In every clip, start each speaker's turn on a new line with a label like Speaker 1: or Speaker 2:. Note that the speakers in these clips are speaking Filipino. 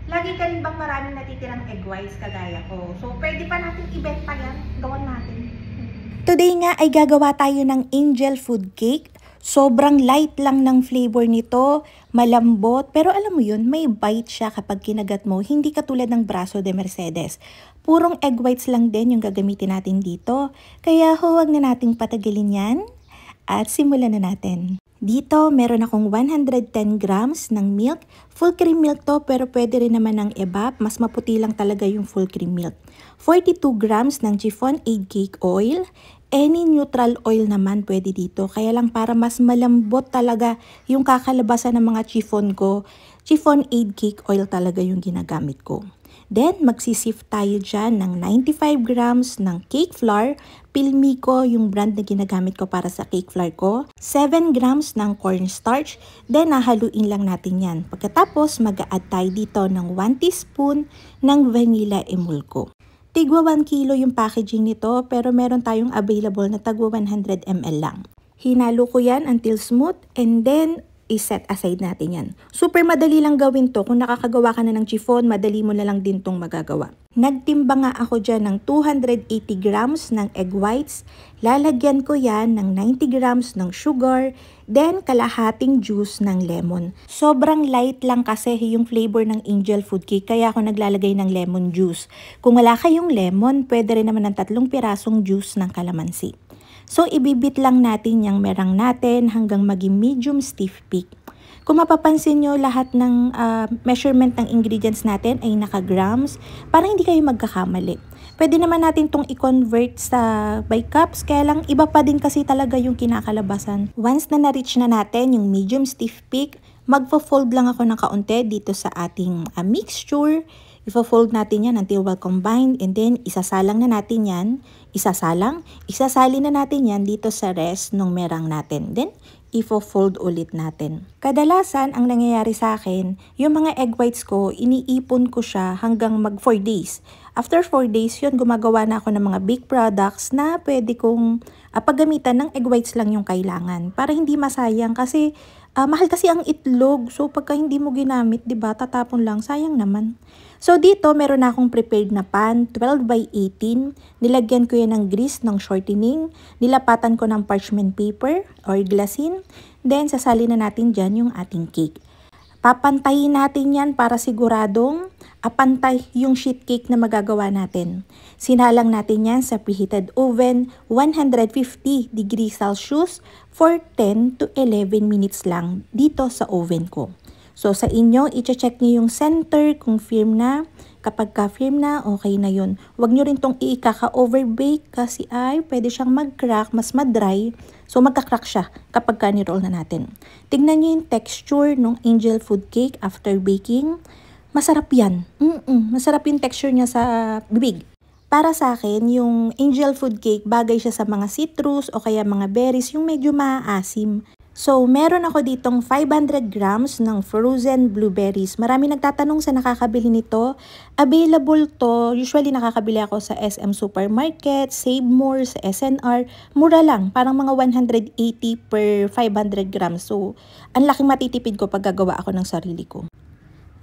Speaker 1: Lagi ka rin bang maraming natitirang egg whites kagaya ko? So, pwede pa natin ibenta yan. Gawan natin.
Speaker 2: Today nga ay gagawa tayo ng angel food cake. Sobrang light lang ng flavor nito, malambot, pero alam mo yun, may bite siya kapag kinagat mo, hindi katulad ng Brazo de Mercedes. Purong egg whites lang din yung gagamitin natin dito, kaya huwag na nating patagalin yan at simulan na natin. Dito, meron akong 110 grams ng milk. Full cream milk to, pero pwede rin naman ng evap. Mas maputi lang talaga yung full cream milk. 42 grams ng chiffon aid cake oil. Any neutral oil naman pwede dito. Kaya lang para mas malambot talaga yung kakalabasan ng mga chiffon ko, chiffon aid cake oil talaga yung ginagamit ko. Then, magsisift tayo dyan ng 95 grams ng cake flour. Pilmico yung brand na ginagamit ko para sa cake flour ko. 7 grams ng cornstarch. Then, nahaluin lang natin yan. Pagkatapos, mag-a-add tayo dito ng 1 teaspoon ng vanilla emulco. Tigwa 1 kilo yung packaging nito, pero meron tayong available na tagwa 100 ml lang. Hinalo ko yan until smooth, and then i-set aside natin yan. Super madali lang gawin to. Kung nakakagawa ka na ng chiffon, madali mo na lang din tong magagawa. Nagtimba nga ako dyan ng 280 grams ng egg whites. Lalagyan ko yan ng 90 grams ng sugar, then kalahating juice ng lemon. Sobrang light lang kasi yung flavor ng angel food cake, kaya ako naglalagay ng lemon juice. Kung wala kayong lemon, pwede rin naman ng 3 pirasong juice ng kalamansi. So, ibibit lang natin yung merang natin hanggang maging medium stiff peak. Kung mapapansin nyo, lahat ng measurement ng ingredients natin ay naka-grams para hindi kayo magkakamali. Pwede naman natin itong i-convert sa by cups, kaya lang iba pa din kasi talaga yung kinakalabasan. Once na na-reach na natin yung medium stiff peak, magfo-fold lang ako ng kaunti dito sa ating mixture. Ifo-fold natin yan until well combined, and then isasalang na natin yan. Isasali na natin yan dito sa rest ng merang natin. Then, ifo-fold ulit natin. Kadalasan, ang nangyayari sa akin, yung mga egg whites ko, iniipon ko siya hanggang mag 4 days. After 4 days, yun, gumagawa na ako ng mga bake products na pwede kong paggamitan ng egg whites lang yung kailangan. Para hindi masayang kasi mahal kasi ang itlog. So, pagka hindi mo ginamit, diba, tatapon lang, sayang naman. So, dito, meron na akong prepared na pan, 12 by 18. Nilagyan ko yan ng grease ng shortening. Nilapatan ko ng parchment paper or glassine. Then, sasali na natin dyan yung ating cake. Papantayin natin yan para siguradong apantay yung sheet cake na magagawa natin. Sinalang natin yan sa preheated oven, 150 degrees Celsius for 10 to 11 minutes lang dito sa oven ko. So, sa inyo, i-check nyo yung center kung firm na. Kapag ka-firm na, okay na yun. Huwag nyo rin itong i-overbake kasi ay pwede siyang mag-crack, mas ma-dry. So, magka-crack siya kapag ka-roll na natin. Tignan nyo yung texture ng angel food cake after baking. Masarap yan. Masarap yung texture niya sa bibig. Para sa akin, yung angel food cake, bagay siya sa mga citrus o kaya mga berries, yung medyo maaasim. So, meron ako ditong 500 grams ng frozen blueberries. Marami nagtatanong sa nakakabili nito. Available to, usually nakakabili ako sa SM Supermarket, Save More, sa SNR. Mura lang, parang mga 180 per 500 grams. So, ang laking matitipid ko pag gagawa ako ng sarili ko.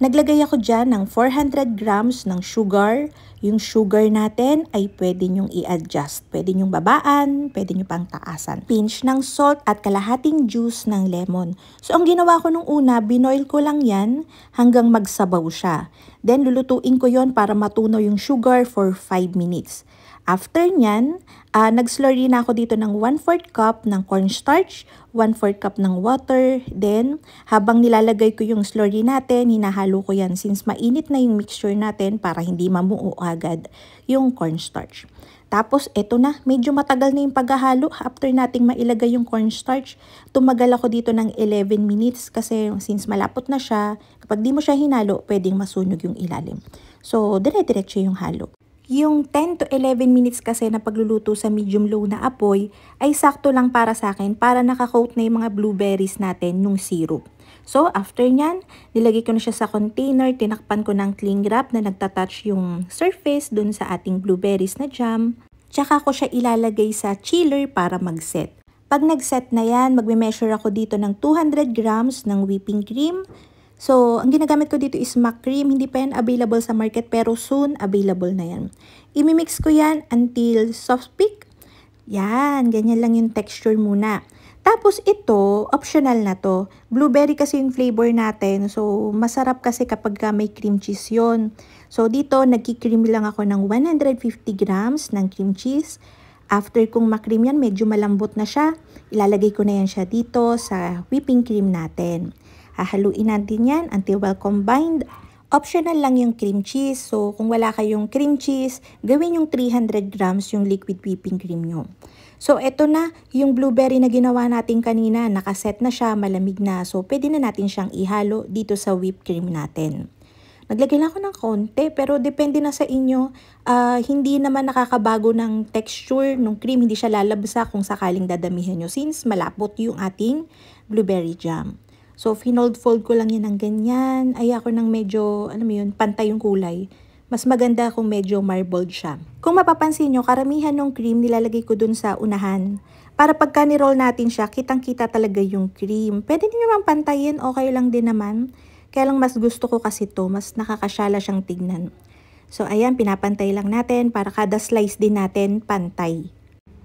Speaker 2: Naglagay ako dyan ng 400 grams ng sugar. Yung sugar natin ay pwede nyong i-adjust. Pwede nyong babaan, pwede nyo pang taasan. Pinch ng salt at kalahating juice ng lemon. So, ang ginawa ko nung una, binoil ko lang yan hanggang magsabaw siya. Then, lulutuin ko yon para matunaw yung sugar for 5 minutes. After nyan, nag-slurry na ako dito ng 1/4 cup ng cornstarch, 1/4 cup ng water. Then, habang nilalagay ko yung slurry natin, hinahalo ko yan since mainit na yung mixture natin para hindi mamuo agad yung cornstarch. Tapos, eto na, medyo matagal na yung paghahalo after nating mailagay yung cornstarch. Tumagal ako dito ng 11 minutes kasi since malapot na siya, kapag di mo siya hinalo, pwedeng masunog yung ilalim. So, dire-diretso yung halo. Yung 10 to 11 minutes kasi na pagluluto sa medium low na apoy ay sakto lang para sa akin para nakakoat na yung mga blueberries natin nung syrup. So, after nyan, nilagay ko na siya sa container, tinakpan ko ng cling wrap na nagtatouch yung surface dun sa ating blueberries na jam. Tsaka ko siya ilalagay sa chiller para mag-set. Pag nag-set na yan, magme-measure ako dito ng 200 grams ng whipping cream, So, ang ginagamit ko dito is MAC cream. Hindi pa yan available sa market pero soon available na yan. Imimix ko yan until soft peak. Yan, ganyan lang yung texture muna. Tapos ito, optional na to. Blueberry kasi yung flavor natin. So, masarap kasi kapag may cream cheese yon. So, dito, nagki-cream lang ako ng 150 grams ng cream cheese. After kong makream yan, medyo malambot na siya. Ilalagay ko na yan siya dito sa whipping cream natin. Hahaluin natin yan until well combined. Optional lang yung cream cheese. So, kung wala kayong cream cheese, gawin yung 300 grams yung liquid whipping cream nyo. So, eto na yung blueberry na ginawa natin kanina. Nakaset na siya, malamig na. So, pwede na natin siyang ihalo dito sa whipped cream natin. Naglagay lang ako ng konti, pero depende na sa inyo. Hindi naman nakakabago ng texture ng cream. Hindi siya lalabsa kung sakaling dadamihan nyo since malapot yung ating blueberry jam. So, fold ko lang yan ng ganyan. Ay ako ng medyo, alam mo yun, pantay yung kulay. Mas maganda kung medyo marbled siya. Kung mapapansin nyo, karamihan ng cream nilalagay ko dun sa unahan. Para pagka ni-roll natin siya, kitang-kita talaga yung cream. Pwede din naman pantayin, okay lang din naman. Kaya lang mas gusto ko kasi to, mas nakakasyala siyang tignan. So, ayan, pinapantay lang natin para kada slice din natin pantay.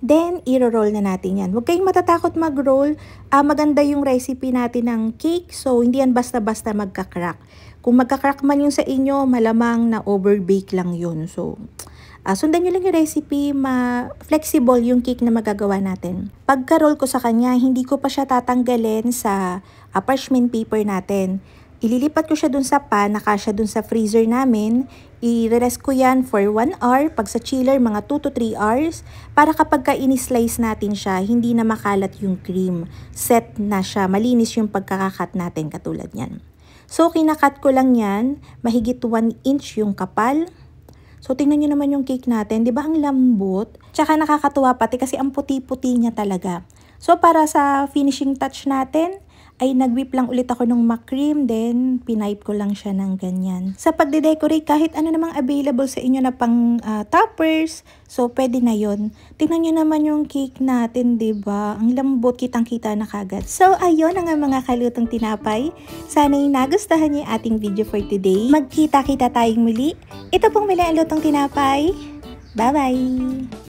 Speaker 2: Then, i-roll na natin yan. Huwag kayong matatakot mag-roll. Maganda yung recipe natin ng cake. So, hindi yan basta-basta magka-crack. Kung magka-crack man yung sa inyo, malamang na overbake lang yun. So, sundan nyo lang yung recipe. Flexible yung cake na magagawa natin. Pagka-roll ko sa kanya, hindi ko pa siya tatanggalin sa parchment paper natin. Ililipat ko siya dun sa pan, nakasya dun sa freezer namin. I-rest ko yan for 1 hour. Pag sa chiller, mga 2 to 3 hours. Para kapag ini-slice natin siya, hindi na makalat yung cream. Set na siya. Malinis yung pagkakakat natin katulad yan. So, kinakat ko lang yan. Mahigit 1 inch yung kapal. So, tingnan nyo naman yung cake natin. Di ba ang lambot? Tsaka nakakatuwa pati kasi ang puti-puti niya talaga. So, para sa finishing touch natin, ay nag-whip lang ulit ako ng MAC cream, then pinipe ko lang siya ng ganyan. Sa pagde-decorate, kahit ano namang available sa inyo na pang toppers, so pwede na yon. Tingnan nyo naman yung cake natin, diba? Ang lambot, kitang-kita na kagad. So, ayun ang mga kalutong tinapay. Sana'y nagustuhan niyo yung ating video for today. Magkita-kita tayong muli. Ito pong muli ang lutong tinapay. Bye-bye!